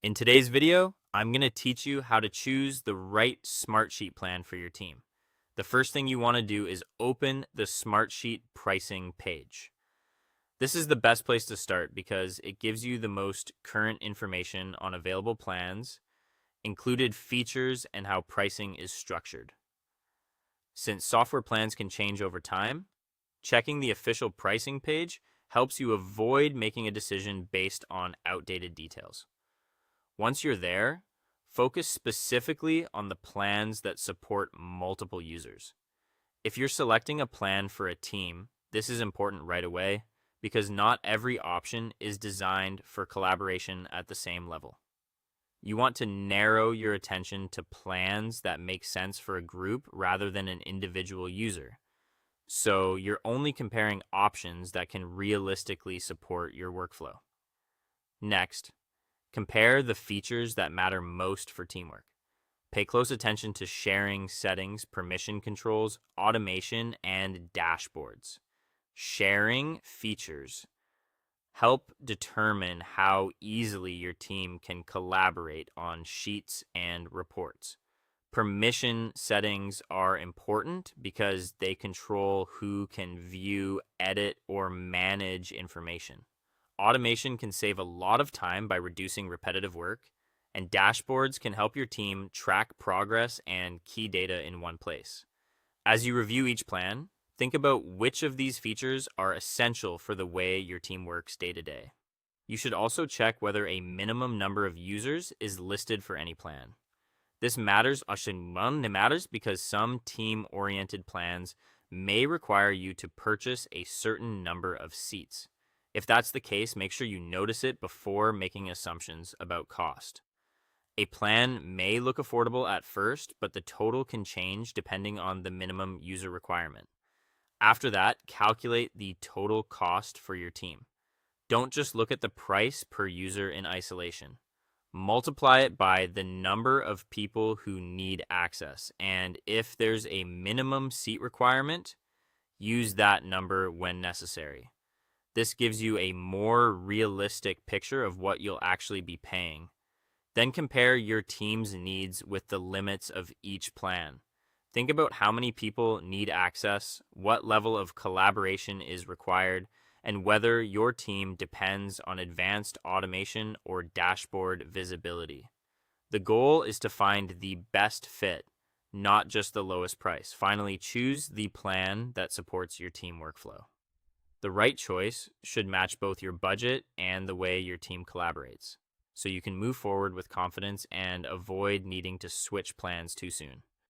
In today's video, I'm going to teach you how to choose the right Smartsheet plan for your team. The first thing you want to do is open the Smartsheet pricing page. This is the best place to start because it gives you the most current information on available plans, included features, and how pricing is structured. Since software plans can change over time, checking the official pricing page helps you avoid making a decision based on outdated details. Once you're there, focus specifically on the plans that support multiple users. If you're selecting a plan for a team, this is important right away because not every option is designed for collaboration at the same level. You want to narrow your attention to plans that make sense for a group rather than an individual user. So you're only comparing options that can realistically support your workflow. Next, compare the features that matter most for teamwork. Pay close attention to sharing settings, permission controls, automation, and dashboards. Sharing features help determine how easily your team can collaborate on sheets and reports. Permission settings are important because they control who can view, edit, or manage information. Automation can save a lot of time by reducing repetitive work, and dashboards can help your team track progress and key data in one place. As you review each plan, think about which of these features are essential for the way your team works day to day. You should also check whether a minimum number of users is listed for any plan. This matters because some team-oriented plans may require you to purchase a certain number of seats. If that's the case, make sure you notice it before making assumptions about cost. A plan may look affordable at first, but the total can change depending on the minimum user requirement. After that, calculate the total cost for your team. Don't just look at the price per user in isolation. Multiply it by the number of people who need access, and if there's a minimum seat requirement, use that number when necessary. This gives you a more realistic picture of what you'll actually be paying. Then compare your team's needs with the limits of each plan. Think about how many people need access, what level of collaboration is required, and whether your team depends on advanced automation or dashboard visibility. The goal is to find the best fit, not just the lowest price. Finally, choose the plan that supports your team workflow. The right choice should match both your budget and the way your team collaborates, so you can move forward with confidence and avoid needing to switch plans too soon.